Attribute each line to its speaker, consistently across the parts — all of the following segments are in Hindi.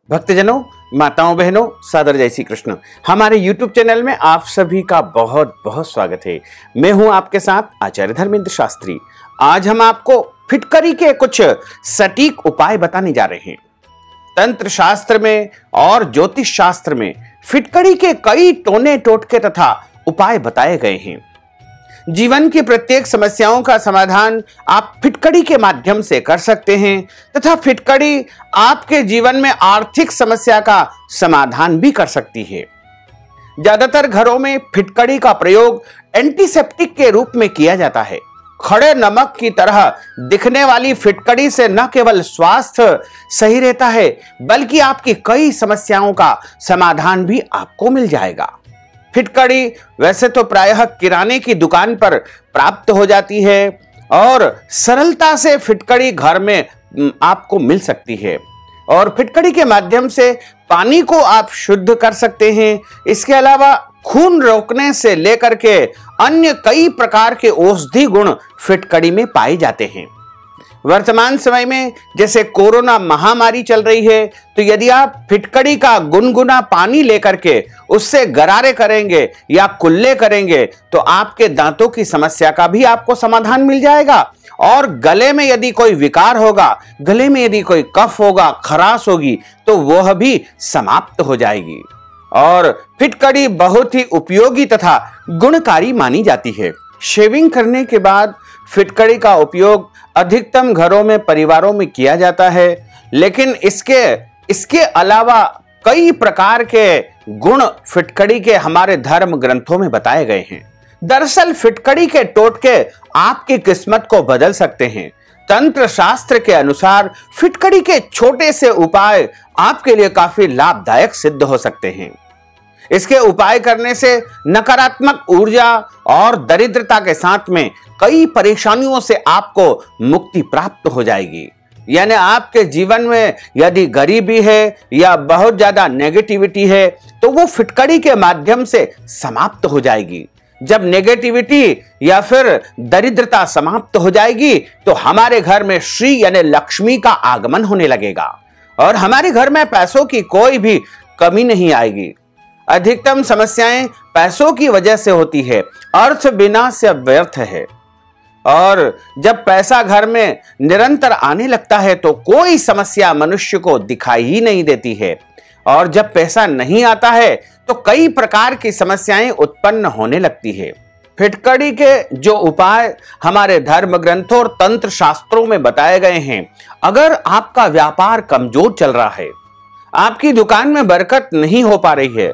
Speaker 1: भक्तजनों, माताओं, बहनों, सादर जय श्री कृष्ण। हमारे YouTube चैनल में आप सभी का बहुत बहुत स्वागत है। मैं हूं आपके साथ आचार्य धर्मेंद्र शास्त्री। आज हम आपको फिटकरी के कुछ सटीक उपाय बताने जा रहे हैं। तंत्र शास्त्र में और ज्योतिष शास्त्र में फिटकरी के कई टोने टोटके तथा उपाय बताए गए हैं। जीवन की प्रत्येक समस्याओं का समाधान आप फिटकरी के माध्यम से कर सकते हैं तथा फिटकरी आपके जीवन में आर्थिक समस्या का समाधान भी कर सकती है। ज्यादातर घरों में फिटकरी का प्रयोग एंटीसेप्टिक के रूप में किया जाता है। खड़े नमक की तरह दिखने वाली फिटकरी से न केवल स्वास्थ्य सही रहता है बल्कि आपकी कई समस्याओं का समाधान भी आपको मिल जाएगा। फिटकरी वैसे तो प्रायः किराने की दुकान पर प्राप्त हो जाती है और सरलता से फिटकरी घर में आपको मिल सकती है और फिटकरी के माध्यम से पानी को आप शुद्ध कर सकते हैं। इसके अलावा खून रोकने से लेकर के अन्य कई प्रकार के औषधि गुण फिटकरी में पाए जाते हैं। वर्तमान समय में जैसे कोरोना महामारी चल रही है, तो यदि आप फिटकरी का गुनगुना पानी लेकर के उससे गरारे करेंगे या कुल्ले करेंगे तो आपके दांतों की समस्या का भी आपको समाधान मिल जाएगा। और गले में यदि कोई विकार होगा, गले में यदि कोई कफ होगा, खराश होगी, तो वह भी समाप्त हो जाएगी। और फिटकरी बहुत ही उपयोगी तथा गुणकारी मानी जाती है। शेविंग करने के बाद फिटकरी का उपयोग अधिकतम घरों में, परिवारों में किया जाता है, लेकिन इसके अलावा कई प्रकार के गुण फिटकरी के हमारे धर्म ग्रंथों में बताए गए हैं। दरअसल फिटकरी के टोटके आपकी किस्मत को बदल सकते हैं। तंत्र शास्त्र के अनुसार फिटकरी के छोटे से उपाय आपके लिए काफी लाभदायक सिद्ध हो सकते हैं। इसके उपाय करने से नकारात्मक ऊर्जा और दरिद्रता के साथ में कई परेशानियों से आपको मुक्ति प्राप्त हो जाएगी। यानी आपके जीवन में यदि गरीबी है या बहुत ज्यादा नेगेटिविटी है तो वो फिटकरी के माध्यम से समाप्त हो जाएगी। जब नेगेटिविटी या फिर दरिद्रता समाप्त हो जाएगी तो हमारे घर में श्री यानी लक्ष्मी का आगमन होने लगेगा और हमारे घर में पैसों की कोई भी कमी नहीं आएगी। अधिकतम समस्याएं पैसों की वजह से होती है। अर्थ बिना से व्यर्थ है और जब पैसा घर में निरंतर आने लगता है तो कोई समस्या मनुष्य को दिखाई ही नहीं देती है। और जब पैसा नहीं आता है तो कई प्रकार की समस्याएं उत्पन्न होने लगती है। फिटकरी के जो उपाय हमारे धर्म ग्रंथों और तंत्र शास्त्रों में बताए गए हैं, अगर आपका व्यापार कमजोर चल रहा है, आपकी दुकान में बरकत नहीं हो पा रही है,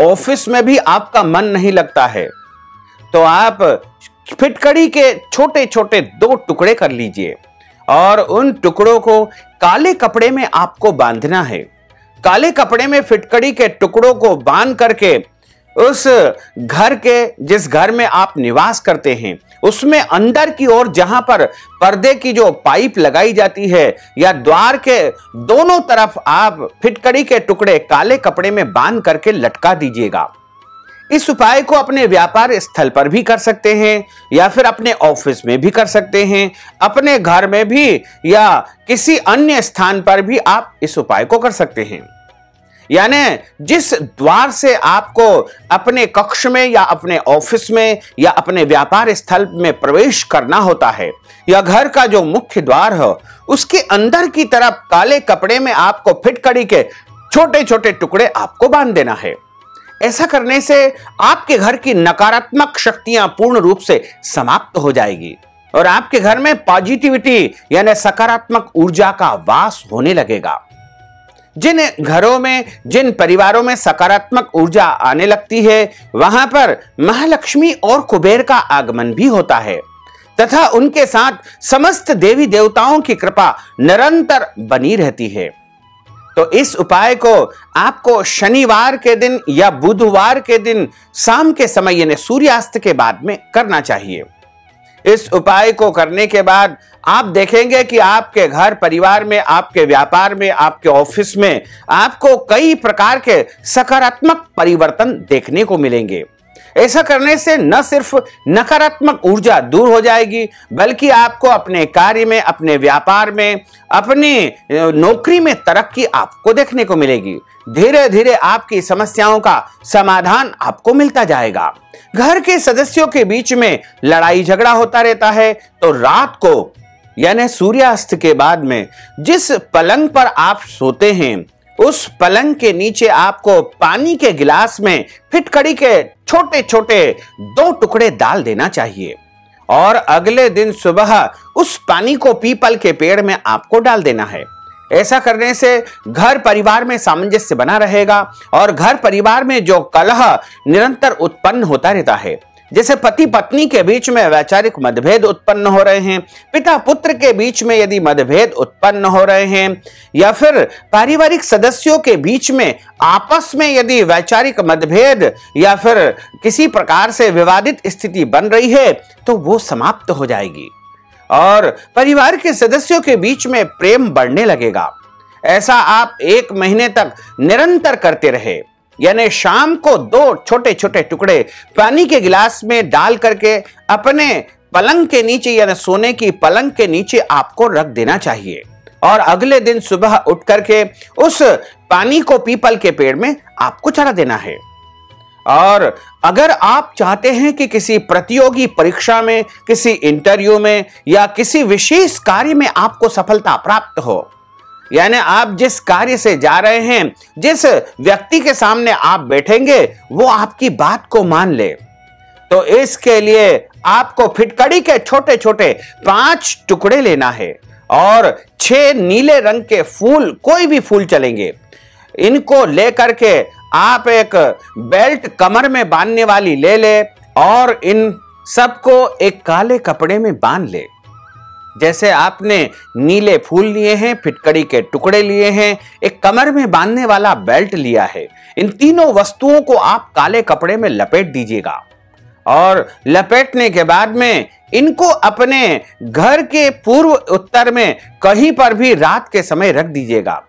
Speaker 1: ऑफिस में भी आपका मन नहीं लगता है, तो आप फिटकरी के छोटे छोटे 2 टुकड़े कर लीजिए और उन टुकड़ों को काले कपड़े में आपको बांधना है। काले कपड़े में फिटकरी के टुकड़ों को बांध करके उस घर के, जिस घर में आप निवास करते हैं, उसमें अंदर की ओर जहां पर पर्दे की जो पाइप लगाई जाती है या द्वार के दोनों तरफ आप फिटकरी के टुकड़े काले कपड़े में बांध करके लटका दीजिएगा। इस उपाय को अपने व्यापार स्थल पर भी कर सकते हैं या फिर अपने ऑफिस में भी कर सकते हैं, अपने घर में भी या किसी अन्य स्थान पर भी आप इस उपाय को कर सकते हैं। यानी जिस द्वार से आपको अपने कक्ष में या अपने ऑफिस में या अपने व्यापार स्थल में प्रवेश करना होता है या घर का जो मुख्य द्वार है, उसके अंदर की तरफ काले कपड़े में आपको फिटकरी के छोटे छोटे टुकड़े आपको बांध देना है। ऐसा करने से आपके घर की नकारात्मक शक्तियां पूर्ण रूप से समाप्त हो जाएगी और आपके घर में पॉजिटिविटी यानी सकारात्मक ऊर्जा का वास होने लगेगा। जिन घरों में, जिन परिवारों में सकारात्मक ऊर्जा आने लगती है, वहां पर महालक्ष्मी और कुबेर का आगमन भी होता है तथा उनके साथ समस्त देवी देवताओं की कृपा निरंतर बनी रहती है। तो इस उपाय को आपको शनिवार के दिन या बुधवार के दिन शाम के समय यानी सूर्यास्त के बाद में करना चाहिए। इस उपाय को करने के बाद आप देखेंगे कि आपके घर परिवार में, आपके व्यापार में, आपके ऑफिस में आपको कई प्रकार के सकारात्मक परिवर्तन देखने को मिलेंगे। ऐसा करने से न सिर्फ नकारात्मक ऊर्जा दूर हो जाएगी, बल्कि आपको अपने कार्य में, अपने व्यापार में, अपनी नौकरी में तरक्की आपको देखने को मिलेगी। धीरे धीरे आपकी समस्याओं का समाधान आपको मिलता जाएगा। घर के सदस्यों के बीच में लड़ाई झगड़ा होता रहता है, तो रात को यानी सूर्यास्त के बाद में जिस पलंग पर आप सोते हैं, उस पलंग के नीचे आपको पानी के गिलास में फिटकड़ी के छोटे छोटे 2 टुकड़े डाल देना चाहिए और अगले दिन सुबह उस पानी को पीपल के पेड़ में आपको डाल देना है। ऐसा करने से घर परिवार में सामंजस्य बना रहेगा और घर परिवार में जो कलह निरंतर उत्पन्न होता रहता है, जैसे पति पत्नी के बीच में वैचारिक मतभेद उत्पन्न हो रहे हैं, पिता पुत्र के बीच में यदि मतभेद उत्पन्न हो रहे हैं, या फिर पारिवारिक सदस्यों के बीच में आपस में यदि वैचारिक मतभेद या फिर किसी प्रकार से विवादित स्थिति बन रही है, तो वो समाप्त हो जाएगी और परिवार के सदस्यों के बीच में प्रेम बढ़ने लगेगा। ऐसा आप 1 महीने तक निरंतर करते रहे, यानी शाम को 2 छोटे छोटे टुकड़े पानी के गिलास में डाल करके अपने पलंग के नीचे यानी सोने की पलंग के नीचे आपको रख देना चाहिए और अगले दिन सुबह उठ करके उस पानी को पीपल के पेड़ में आपको चढ़ा देना है। और अगर आप चाहते हैं कि किसी प्रतियोगी परीक्षा में, किसी इंटरव्यू में या किसी विशेष कार्य में आपको सफलता प्राप्त हो, यानी आप जिस कार्य से जा रहे हैं, जिस व्यक्ति के सामने आप बैठेंगे वो आपकी बात को मान ले, तो इसके लिए आपको फिटकड़ी के छोटे छोटे 5 टुकड़े लेना है और 6 नीले रंग के फूल, कोई भी फूल चलेंगे, इनको लेकर के आप एक बेल्ट कमर में बांधने वाली ले ले और इन सबको एक काले कपड़े में बांध ले। जैसे आपने नीले फूल लिए हैं, फिटकड़ी के टुकड़े लिए हैं, एक कमर में बांधने वाला बेल्ट लिया है, इन तीनों वस्तुओं को आप काले कपड़े में लपेट दीजिएगा और लपेटने के बाद में इनको अपने घर के पूर्व उत्तर में कहीं पर भी रात के समय रख दीजिएगा।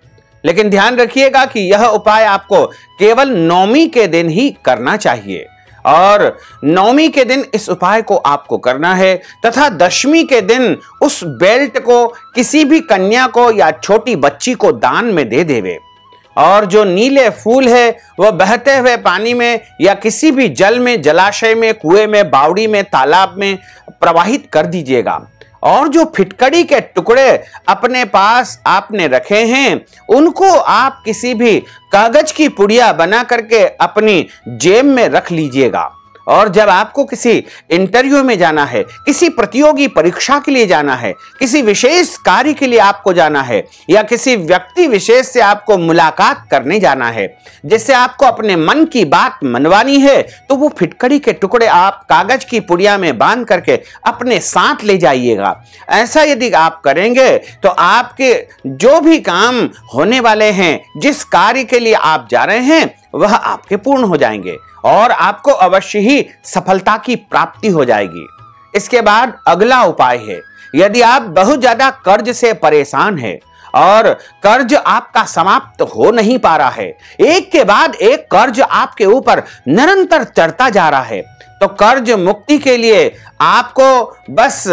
Speaker 1: लेकिन ध्यान रखिएगा कि यह उपाय आपको केवल नवमी के दिन ही करना चाहिए और नवमी के दिन इस उपाय को आपको करना है तथा दशमी के दिन उस बेल्ट को किसी भी कन्या को या छोटी बच्ची को दान में दे देवे और जो नीले फूल है वह बहते हुए पानी में या किसी भी जल में, जलाशय में, कुएं में, बावड़ी में, तालाब में प्रवाहित कर दीजिएगा और जो फिटकड़ी के टुकड़े अपने पास आपने रखे हैं उनको आप किसी भी कागज की पुड़िया बना करके अपनी जेब में रख लीजिएगा और जब आपको किसी इंटरव्यू में जाना है, किसी प्रतियोगी परीक्षा के लिए जाना है, किसी विशेष कार्य के लिए आपको जाना है या किसी व्यक्ति विशेष से आपको मुलाकात करने जाना है जिससे आपको अपने मन की बात मनवानी है, तो वो फिटकड़ी के टुकड़े आप कागज की पुड़िया में बांध करके अपने साथ ले जाइएगा। ऐसा यदि आप करेंगे तो आपके जो भी काम होने वाले हैं, जिस कार्य के लिए आप जा रहे हैं, वह आपके पूर्ण हो जाएंगे और आपको अवश्य ही सफलता की प्राप्ति हो जाएगी। इसके बाद अगला उपाय है, यदि आप बहुत ज्यादा कर्ज से परेशान हैं और कर्ज आपका समाप्त हो नहीं पा रहा है, एक के बाद एक कर्ज आपके ऊपर निरंतर चढ़ता जा रहा है, तो कर्ज मुक्ति के लिए आपको बस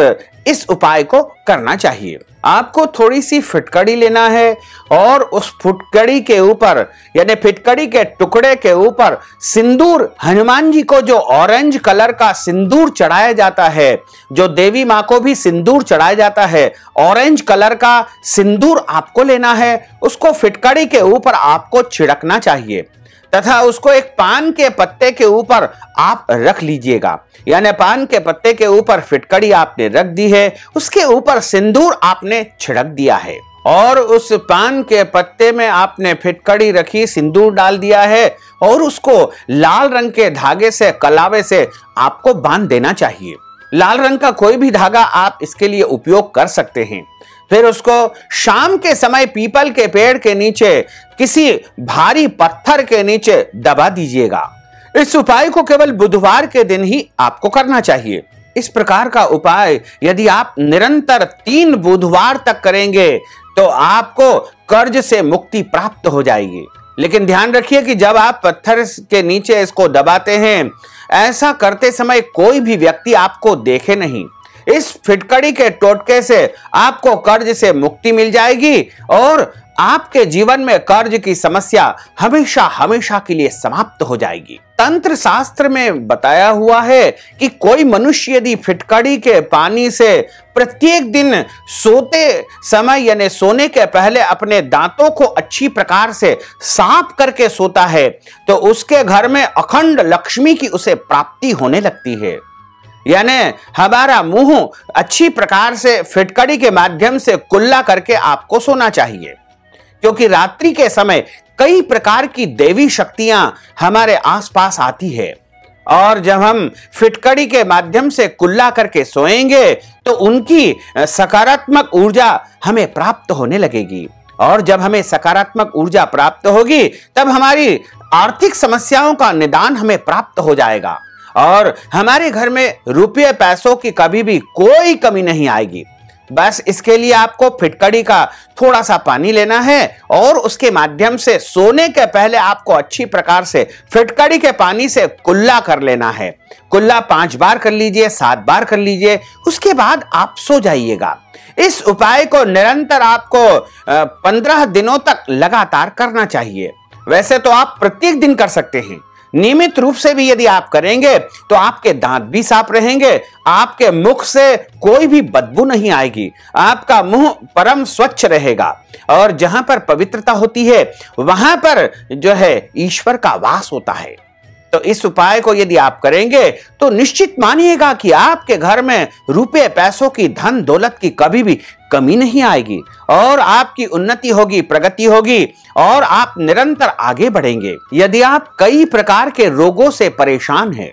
Speaker 1: इस उपाय को करना चाहिए। आपको थोड़ी सी फिटकड़ी लेना है और उस फिटकड़ी के ऊपर यानी फिटकड़ी के टुकड़े के ऊपर सिंदूर, हनुमान जी को जो ऑरेंज कलर का सिंदूर चढ़ाया जाता है, जो देवी मां को भी सिंदूर चढ़ाया जाता है, ऑरेंज कलर का सिंदूर आपको लेना है, उसको फिटकड़ी के ऊपर आपको छिड़कना चाहिए तथा उसको एक पान के पत्ते के ऊपर आप रख लीजिएगा। यानी पान के पत्ते के ऊपर फिटकड़ी आपने रख दी है, उसके ऊपर सिंदूर आपने छिड़क दिया है और उस पान के पत्ते में आपने फिटकड़ी रखी, सिंदूर डाल दिया है और उसको लाल रंग के धागे से, कलावे से आपको बांध देना चाहिए। लाल रंग का कोई भी धागा आप इसके लिए उपयोग कर सकते हैं। फिर उसको शाम के समय पीपल के पेड़ के नीचे किसी भारी पत्थर के नीचे दबा दीजिएगा। इस उपाय को केवल बुधवार के दिन ही आपको करना चाहिए। इस प्रकार का उपाय यदि आप निरंतर 3 बुधवार तक करेंगे तो आपको कर्ज से मुक्ति प्राप्त हो जाएगी। लेकिन ध्यान रखिए कि जब आप पत्थर के नीचे इसको दबाते हैं, ऐसा करते समय कोई भी व्यक्ति आपको देखे नहीं। इस फिटकड़ी के टोटके से आपको कर्ज से मुक्ति मिल जाएगी और आपके जीवन में कर्ज की समस्या हमेशा हमेशा के लिए समाप्त हो जाएगी। तंत्र शास्त्र में बताया हुआ है कि कोई मनुष्य यदि फिटकड़ी के पानी से प्रत्येक दिन सोते समय यानी सोने के पहले अपने दांतों को अच्छी प्रकार से साफ करके सोता है तो उसके घर में अखंड लक्ष्मी की उसे प्राप्ति होने लगती है। यानी हमारा मुंह अच्छी प्रकार से फिटकड़ी के माध्यम से कुल्ला करके आपको सोना चाहिए, क्योंकि रात्रि के समय कई प्रकार की देवी शक्तियां हमारे आसपास आती है और जब हम फिटकड़ी के माध्यम से कुल्ला करके सोएंगे तो उनकी सकारात्मक ऊर्जा हमें प्राप्त होने लगेगी और जब हमें सकारात्मक ऊर्जा प्राप्त होगी तब हमारी आर्थिक समस्याओं का निदान हमें प्राप्त हो जाएगा और हमारे घर में रुपये पैसों की कभी भी कोई कमी नहीं आएगी। बस इसके लिए आपको फिटकड़ी का थोड़ा सा पानी लेना है और उसके माध्यम से सोने के पहले आपको अच्छी प्रकार से फिटकड़ी के पानी से कुल्ला कर लेना है। कुल्ला 5 बार कर लीजिए, 7 बार कर लीजिए, उसके बाद आप सो जाइएगा। इस उपाय को निरंतर आपको 15 दिनों तक लगातार करना चाहिए। वैसे तो आप प्रत्येक दिन कर सकते हैं, नियमित रूप से भी यदि आप करेंगे तो आपके दांत भी साफ रहेंगे, आपके मुख से कोई भी बदबू नहीं आएगी, आपका मुंह परम स्वच्छ रहेगा और जहां पर पवित्रता होती है वहां पर जो है ईश्वर का वास होता है। तो इस उपाय को यदि आप करेंगे तो निश्चित मानिएगा कि आपके घर में रुपए पैसों की धन दौलत की कभी भी कमी नहीं आएगी और आपकी उन्नति होगी, प्रगति होगी और आप निरंतर आगे बढ़ेंगे। यदि आप कई प्रकार के रोगों से परेशान हैं,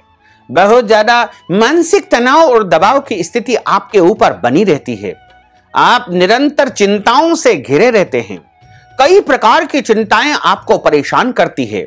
Speaker 1: बहुत ज्यादा मानसिक तनाव और दबाव की स्थिति आपके ऊपर बनी रहती है, आप निरंतर चिंताओं से घिरे रहते हैं, कई प्रकार की चिंताएं आपको परेशान करती है,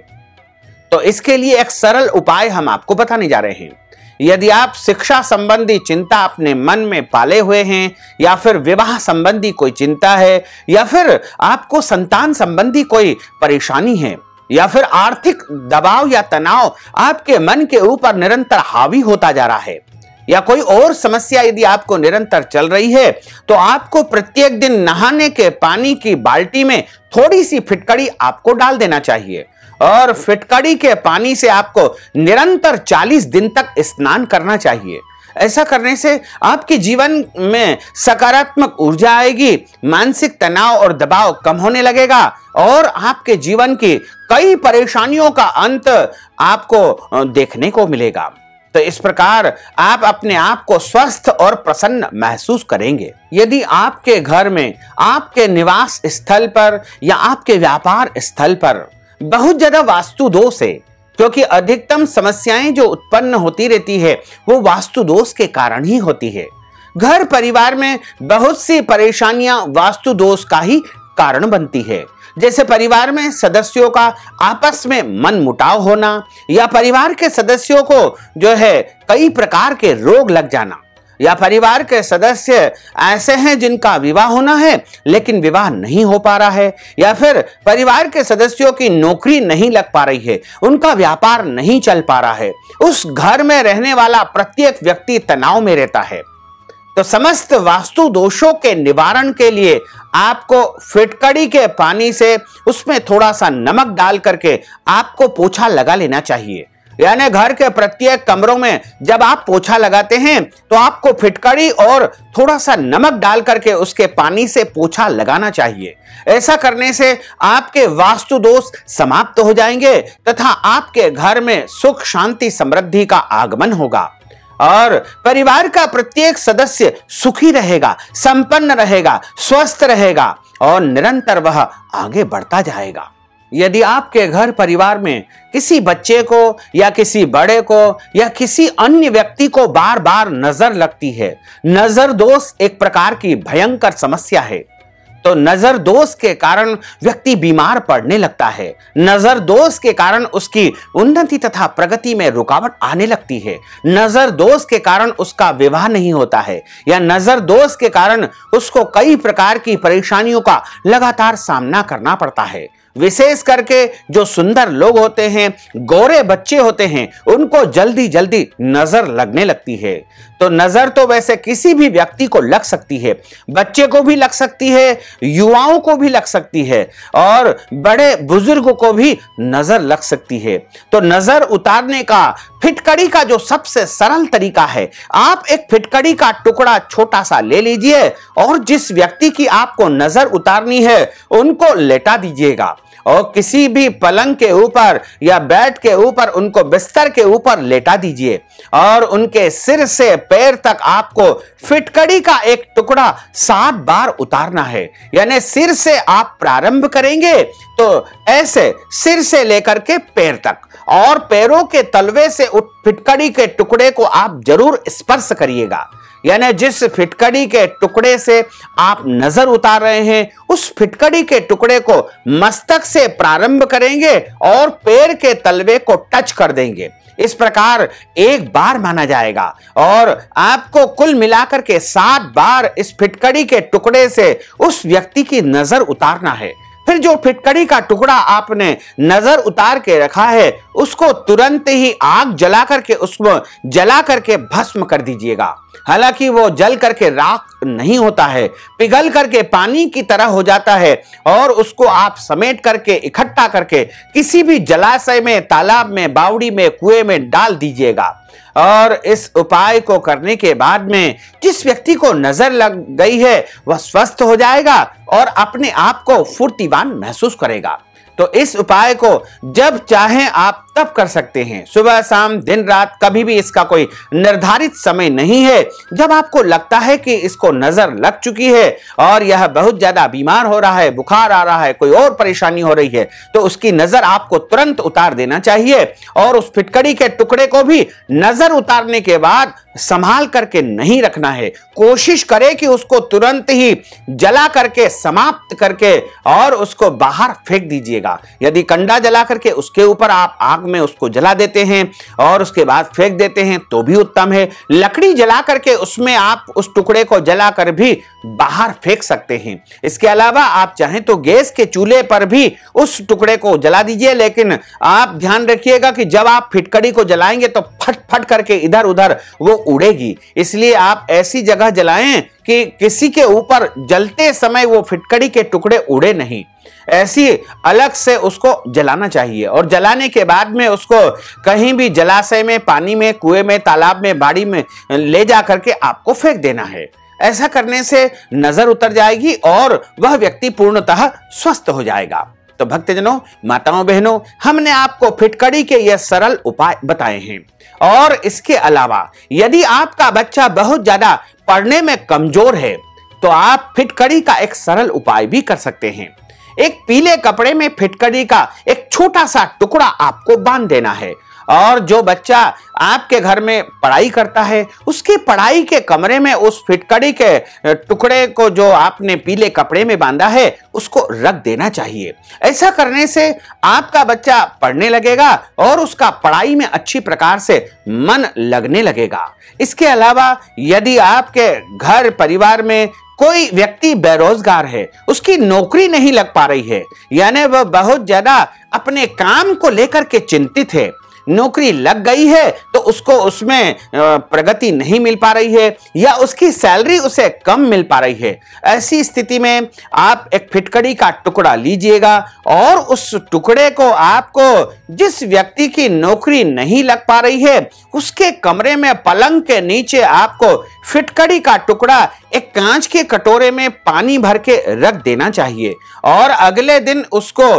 Speaker 1: तो इसके लिए एक सरल उपाय हम आपको बताने जा रहे हैं। यदि आप शिक्षा संबंधी चिंता अपने मन में पाले हुए हैं या फिर विवाह संबंधी कोई चिंता है या फिर आपको संतान संबंधी कोई परेशानी है या फिर आर्थिक दबाव या तनाव आपके मन के ऊपर निरंतर हावी होता जा रहा है या कोई और समस्या यदि आपको निरंतर चल रही है तो आपको प्रत्येक दिन नहाने के पानी की बाल्टी में थोड़ी सी फिटकड़ी आपको डाल देना चाहिए और फिटकड़ी के पानी से आपको निरंतर 40 दिन तक स्नान करना चाहिए। ऐसा करने से आपके जीवन में सकारात्मक ऊर्जा आएगी, मानसिक तनाव और दबाव कम होने लगेगा और आपके जीवन की कई परेशानियों का अंत आपको देखने को मिलेगा। तो इस प्रकार आप अपने आप को स्वस्थ और प्रसन्न महसूस करेंगे। यदि आपके घर में, आपके निवास स्थल पर या आपके व्यापार स्थल पर बहुत ज्यादा वास्तु दोष है, क्योंकि अधिकतम समस्याएं जो उत्पन्न होती रहती है वो वास्तु दोष के कारण ही होती है। घर परिवार में बहुत सी परेशानियां वास्तु दोष का ही कारण बनती है, जैसे परिवार में सदस्यों का आपस में मनमुटाव होना या परिवार के सदस्यों को जो है कई प्रकार के रोग लग जाना या परिवार के सदस्य ऐसे हैं जिनका विवाह होना है लेकिन विवाह नहीं हो पा रहा है या फिर परिवार के सदस्यों की नौकरी नहीं लग पा रही है, उनका व्यापार नहीं चल पा रहा है, उस घर में रहने वाला प्रत्येक व्यक्ति तनाव में रहता है। तो समस्त वास्तु दोषों के निवारण के लिए आपको फिटकड़ी के पानी से उसमें थोड़ा सा नमक डाल करके आपको पोछा लगा लेना चाहिए। यानी घर के प्रत्येक कमरों में जब आप पोछा लगाते हैं तो आपको फिटकड़ी और थोड़ा सा नमक डाल करके उसके पानी से पोछा लगाना चाहिए। ऐसा करने से आपके वास्तु दोष समाप्त हो जाएंगे तथा आपके घर में सुख शांति समृद्धि का आगमन होगा और परिवार का प्रत्येक सदस्य सुखी रहेगा, संपन्न रहेगा, स्वस्थ रहेगा और निरंतर वह आगे बढ़ता जाएगा। यदि आपके घर परिवार में किसी बच्चे को या किसी बड़े को या किसी अन्य व्यक्ति को बार बार नजर लगती है, नजर दोष एक प्रकार की भयंकर समस्या है, तो नजर दोष के कारण व्यक्ति बीमार पड़ने लगता है, नजर दोष के कारण उसकी उन्नति तथा प्रगति में रुकावट आने लगती है, नजर दोष के कारण उसका विवाह नहीं होता है या नजर दोष के कारण उसको कई प्रकार की परेशानियों का लगातार सामना करना पड़ता है। विशेष करके जो सुंदर लोग होते हैं, गोरे बच्चे होते हैं, उनको जल्दी जल्दी नजर लगने लगती है। तो नजर तो वैसे किसी भी व्यक्ति को लग सकती है, बच्चे को भी लग सकती है, युवाओं को भी लग सकती है और बड़े बुजुर्ग को भी नजर लग सकती है। तो नजर उतारने का फिटकड़ी का जो सबसे सरल तरीका है, आप एक फिटकड़ी का टुकड़ा छोटा सा ले लीजिए और जिस व्यक्ति की आपको नजर उतारनी है उनको लेटा दीजिएगा और किसी भी पलंग के ऊपर या बेड के ऊपर, उनको बिस्तर के ऊपर लेटा दीजिए और उनके सिर से पैर तक आपको फिटकड़ी का एक टुकड़ा 7 बार उतारना है। यानी सिर से आप प्रारंभ करेंगे तो ऐसे सिर से लेकर के पैर तक और पैरों के तलवे से उस फिटकड़ी के टुकड़े को आप जरूर स्पर्श करिएगा। यानी जिस फिटकड़ी के टुकड़े से आप नजर उतार रहे हैं, उस फिटकड़ी के टुकड़े को मस्तक से प्रारंभ करेंगे और पैर के तलवे को टच कर देंगे। इस प्रकार 1 बार माना जाएगा और आपको कुल मिलाकर के 7 बार इस फिटकड़ी के टुकड़े से उस व्यक्ति की नजर उतारना है। फिर जो फिटकड़ी का टुकड़ा आपने नजर उतार के रखा है, उसको तुरंत ही आग जला करके उसको जला करके भस्म कर दीजिएगा। हालांकि वो जल करके राख नहीं होता है, पिघल करके पानी की तरह हो जाता है और उसको आप समेट करके इकट्ठा करके किसी भी जलाशय में, तालाब में, बावड़ी में, कुएं में डाल दीजिएगा। और इस उपाय को करने के बाद में जिस व्यक्ति को नजर लग गई है वह स्वस्थ हो जाएगा और अपने आप को फुर्तीवान महसूस करेगा। तो इस उपाय को जब चाहें आप तब कर सकते हैं, सुबह शाम दिन रात, कभी भी इसका कोई निर्धारित समय नहीं है। जब आपको लगता है कि इसको नजर लग चुकी है और यह बहुत ज्यादा बीमार हो रहा है, बुखार आ रहा है, कोई और परेशानी हो रही है, तो उसकी नजर आपको तुरंत उतार देना चाहिए और उस फिटकड़ी के टुकड़े को भी नजर उतारने के बाद संभाल करके नहीं रखना है। कोशिश करें कि उसको तुरंत ही जला करके समाप्त करके और उसको बाहर फेंक दीजिएगा। यदि कंडा जला करके उसके ऊपर आप आग में उसको जला देते हैं और उसके बाद फेंक देते हैं तो भी उत्तम है। लकड़ी जला करके उसमें आप उस टुकड़े को जला कर भी बाहर फेंक सकते हैं। इसके अलावा आप चाहें तो गैस के चूल्हे पर भी उस टुकड़े को जला दीजिए, लेकिन आप ध्यान रखिएगा कि जब आप फिटकड़ी को जलाएंगे तो फट फट करके इधर उधर वो उड़ेगी। इसलिए आप ऐसी जगह जलाएं कि किसी के ऊपर जलते समय वो फिटकड़ी के टुकड़े उड़े नहीं। ऐसी अलग से उसको जलाना चाहिए और जलाने के बाद में उसको कहीं भी जलाशय में, पानी में, कुएं में, तालाब में, बाड़ी में ले जा करके आपको फेंक देना है। ऐसा करने से नजर उतर जाएगी और वह व्यक्ति पूर्णतः स्वस्थ हो जाएगा। तो भक्तजनों, माताओं, बहनों, हमने आपको फिटकड़ी के यह सरल उपाय बताए हैं और इसके अलावा यदि आपका बच्चा बहुत ज्यादा पढ़ने में कमजोर है तो आप फिटकड़ी का एक सरल उपाय भी कर सकते हैं। एक पीले कपड़े में फिटकड़ी का एक छोटा सा टुकड़ा आपको बांध देना है और जो बच्चा आपके घर में पढ़ाई करता है उसकी पढ़ाई के कमरे में उस फिटकड़ी के टुकड़े को जो आपने पीले कपड़े में बांधा है उसको रख देना चाहिए। ऐसा करने से आपका बच्चा पढ़ने लगेगा और उसका पढ़ाई में अच्छी प्रकार से मन लगने लगेगा। इसके अलावा यदि आपके घर परिवार में कोई व्यक्ति बेरोजगार है, उसकी नौकरी नहीं लग पा रही है, यानी वह बहुत ज्यादा अपने काम को लेकर के चिंतित है, नौकरी लग गई है तो उसको उसमें प्रगति नहीं मिल पा रही है या उसकी सैलरी उसे कम मिल पा रही है, ऐसी स्थिति में आप एक फिटकड़ी का टुकड़ा लीजिएगा और उस टुकड़े को आपको जिस व्यक्ति की नौकरी नहीं लग पा रही है उसके कमरे में पलंग के नीचे आपको फिटकड़ी का टुकड़ा एक कांच के कटोरे में पानी भर के रख देना चाहिए और अगले दिन उसको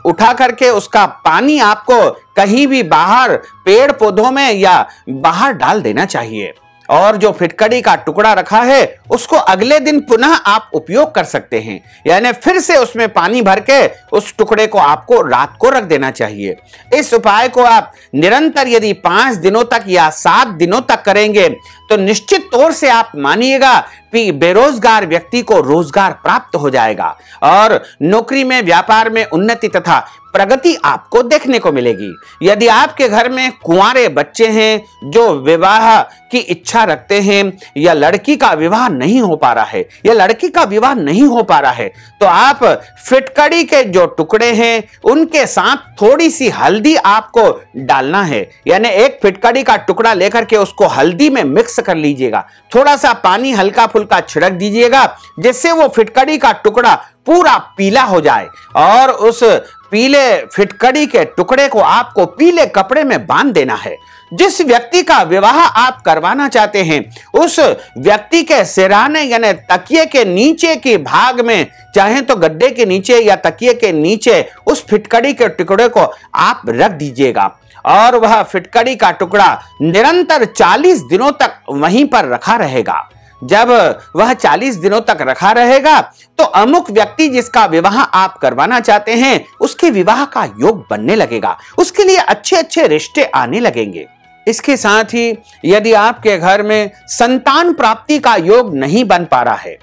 Speaker 1: उठा करके उसका पानी आपको कहीं भी बाहर पेड़ पौधों में या बाहर डाल देना चाहिए और जो फिटकड़ी का टुकड़ा रखा है उसको अगले दिन पुनः आप उपयोग कर सकते हैं। यानी फिर से उसमें पानी भर के उस टुकड़े को आपको रात को रख देना चाहिए। इस उपाय को आप निरंतर यदि 5 दिनों तक या 7 दिनों तक करेंगे तो निश्चित तौर से आप मानिएगा कि बेरोजगार व्यक्ति को रोजगार प्राप्त हो जाएगा और नौकरी में, व्यापार में उन्नति तथा प्रगति आपको देखने को मिलेगी। यदि आपके घर में कुंवारे बच्चे हैं जो विवाह की इच्छा रखते हैं, या लड़की का विवाह नहीं हो पा रहा है या लड़की का विवाह नहीं हो पा रहा है, तो आप फिटकड़ी के जो टुकड़े हैं उनके साथ थोड़ी सी हल्दी आपको डालना है। यानी एक फिटकड़ी का टुकड़ा लेकर के उसको हल्दी में मिक्स कर लीजिएगा, थोड़ा सा पानी हल्का फुल्का छिड़क दीजिएगा, जिससे वो फिटकड़ी का टुकड़ा पूरा पीला हो जाए। और उस पीले फिटकड़ी के टुकड़े को आपको पीले कपड़े में बांध देना है। जिस व्यक्ति का विवाह आप करवाना चाहते हैं उस व्यक्ति के सिरहाने यानी तकिए के नीचे के भाग में, चाहे तो गद्दे के नीचे या तकिए के नीचे, उस फिटकड़ी के टुकड़े को आप रख दीजिएगा। और वह फिटकड़ी का टुकड़ा निरंतर 40 दिनों तक वहीं पर रखा रहेगा। जब वह 40 दिनों तक रखा रहेगा तो अमुक व्यक्ति जिसका विवाह आप करवाना चाहते हैं उसके विवाह का योग बनने लगेगा, उसके लिए अच्छे अच्छे रिश्ते आने लगेंगे। इसके साथ ही यदि आपके घर में संतान प्राप्ति का योग नहीं बन पा रहा है,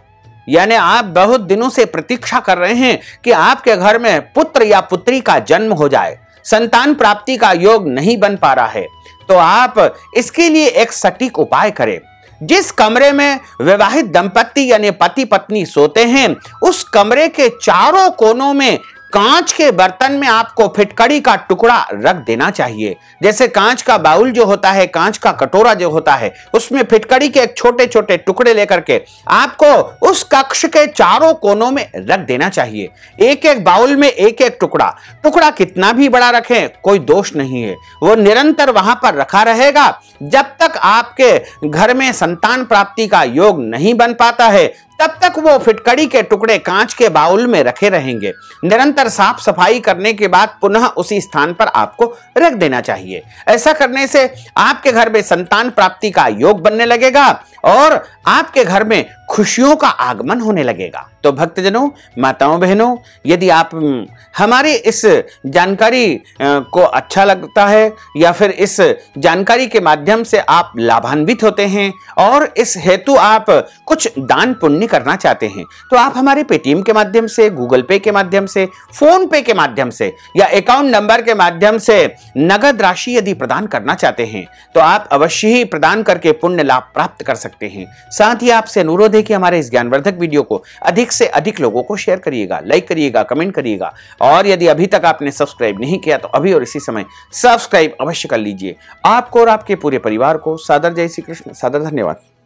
Speaker 1: यानी आप बहुत दिनों से प्रतीक्षा कर रहे हैं कि आपके घर में पुत्र या पुत्री का जन्म हो जाए, संतान प्राप्ति का योग नहीं बन पा रहा है, तो आप इसके लिए एक सटीक उपाय करें। जिस कमरे में विवाहित दंपत्ति यानी पति पत्नी सोते हैं उस कमरे के चारों कोनों में कांच के बर्तन में आपको फिटकड़ी का टुकड़ा रख देना चाहिए। जैसे कांच का बाउल जो होता है, कांच का कटोरा जो होता है, उसमें फिटकड़ी के छोटे छोटे टुकड़े लेकर के आपको उस कक्ष के चारों कोनों में रख देना चाहिए। एक एक बाउल में एक एक टुकड़ा, टुकड़ा कितना भी बड़ा रखें कोई दोष नहीं है, वो निरंतर वहां पर रखा रहेगा। जब तक आपके घर में संतान प्राप्ति का योग नहीं बन पाता है तब तक वो फिटकड़ी के टुकड़े कांच के बाउल में रखे रहेंगे। निरंतर साफ सफाई करने के बाद पुनः उसी स्थान पर आपको रख देना चाहिए। ऐसा करने से आपके घर में संतान प्राप्ति का योग बनने लगेगा और आपके घर में खुशियों का आगमन होने लगेगा। तो भक्तजनों, माताओं, बहनों, यदि आप हमारी इस जानकारी को अच्छा लगता है या फिर इस जानकारी के माध्यम से आप लाभान्वित होते हैं और इस हेतु आप कुछ दान पुण्य करना चाहते हैं, तो आप हमारे पेटीएम के माध्यम से, गूगल पे के माध्यम से, फोन पे के माध्यम से या अकाउंट नंबर के माध्यम से नगद राशि यदि प्रदान करना चाहते हैं तो आप अवश्य ही प्रदान करके पुण्य लाभ प्राप्त कर सकते हैं। साथ ही आपसे अनुरोध है कि हमारे इस ज्ञानवर्धक वीडियो को अधिक से अधिक लोगों को शेयर करिएगा, लाइक करिएगा, कमेंट करिएगा, और यदि अभी तक आपने सब्सक्राइब नहीं किया तो अभी और इसी समय सब्सक्राइब अवश्य कर लीजिए। आपको और आपके पूरे परिवार को सादर जय श्री कृष्ण, सादर धन्यवाद।